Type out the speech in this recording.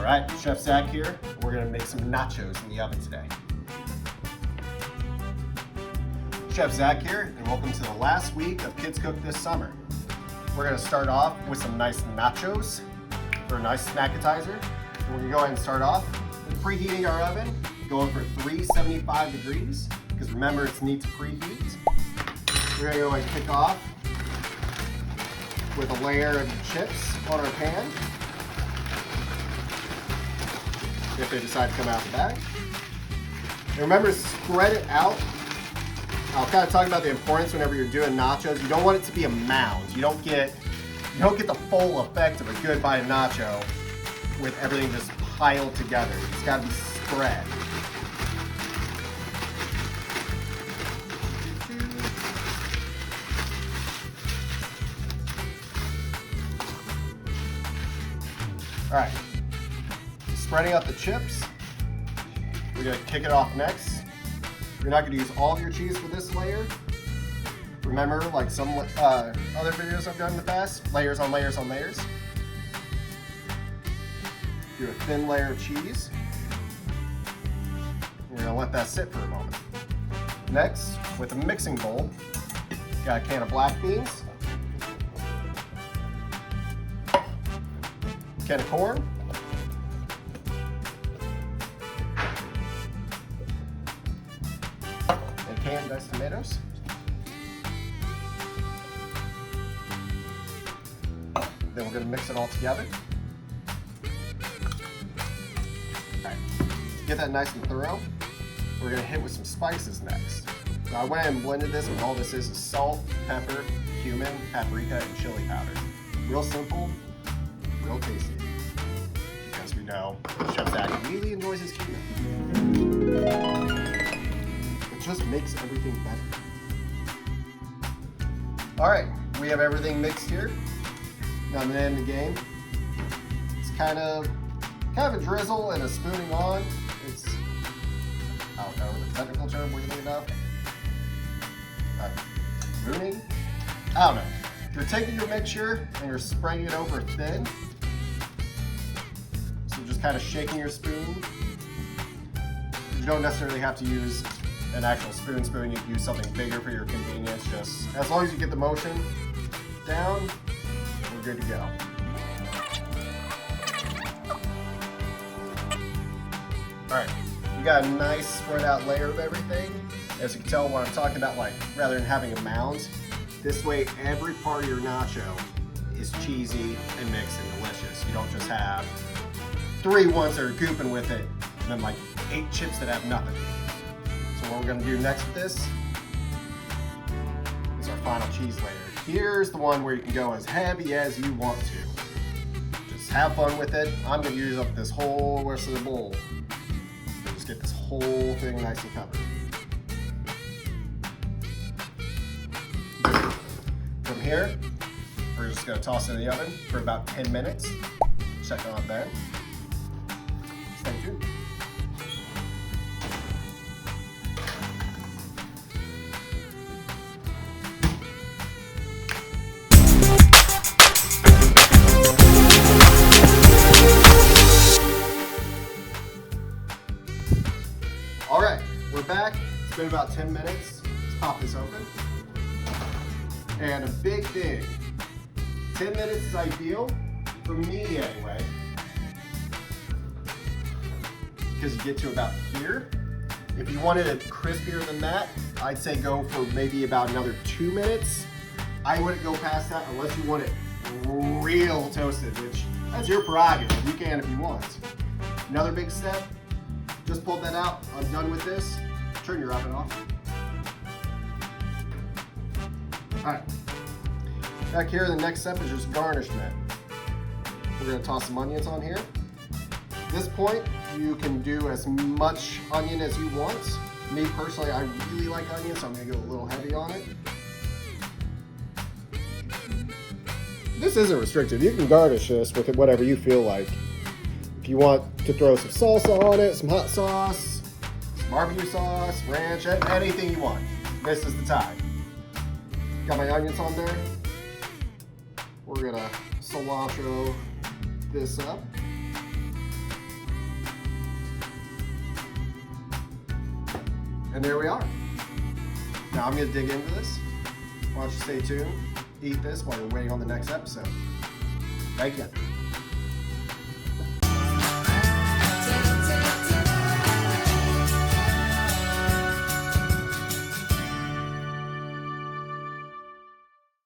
All right, Chef Zac here. We're gonna make some nachos in the oven today. Chef Zac here, and welcome to the last week of Kids Cook this summer. We're gonna start off with some nice nachos for a nice snackatizer. So we're gonna go ahead and start off with preheating our oven, going for 375 degrees, because remember it needs to preheat. We're gonna go ahead and kick off with a layer of chips on our pan, if they decide to come out of the bag. And remember to spread it out. I'll kind of talk about the importance whenever you're doing nachos. You don't want it to be a mound. You don't get the full effect of a good bite of nacho with everything just piled together. It's got to be spread. All right, spreading out the chips. We're gonna kick it off next. You're not gonna use all of your cheese for this layer. Remember, like some other videos I've done in the past, layers on layers on layers. Do a thin layer of cheese. We're gonna let that sit for a moment. Next, with a mixing bowl, got a can of black beans, can of corn, and canned diced tomatoes. Then we're going to mix it all together. Alright, to get that nice and thorough, we're going to hit with some spices next. So I went and blended this, and all this is salt, pepper, cumin, paprika, and chili powder. Real simple, real tasty. Because we know Chef Zac really enjoys his cumin. It just makes everything better. Alright, we have everything mixed here. Now the name of the game. It's kind of a drizzle and a spooning on. It's, I don't know the technical term, what do you think about? Spooning? I don't know. You're taking your mixture and you're spreading it over thin. So just kind of shaking your spoon. You don't necessarily have to use an actual spoon. You can use something bigger for your convenience. Just as long as you get the motion down, we're good to go. All right, you got a nice spread out layer of everything. As you can tell what I'm talking about, like rather than having a mound, this way every part of your nacho is cheesy and mixed and delicious. You don't just have 3 ones that are gooping with it and then like 8 chips that have nothing. So what we're gonna do next with this is our final cheese layer. Here's the one where you can go as heavy as you want to. Just have fun with it. I'm gonna use up this whole rest of the bowl. Just get this whole thing nice and covered. From here, we're just gonna toss it in the oven for about 10 minutes. Check on that. Stay tuned. All right, we're back. It's been about 10 minutes. Let's pop this open. And a big thing, 10 minutes is ideal, for me anyway, because you get to about here. If you wanted it crispier than that, I'd say go for maybe about another 2 minutes. I wouldn't go past that unless you want it real toasted, which that's your prerogative. You can if you want. Another big step, just pulled that out. I'm done with this. Turn your oven off. All right, back here, the next step is just garnishment. We're gonna toss some onions on here. At this point, you can do as much onion as you want. Me personally, I really like onions, so I'm gonna go a little heavy on it. This isn't restrictive. You can garnish this with whatever you feel like. If you want to throw some salsa on it, some hot sauce, some barbecue sauce, ranch, anything you want, this is the time. Got my onions on there. We're gonna cilantro this up. And there we are. Now I'm gonna dig into this. Why don't you stay tuned, eat this while you're waiting on the next episode. Thank you.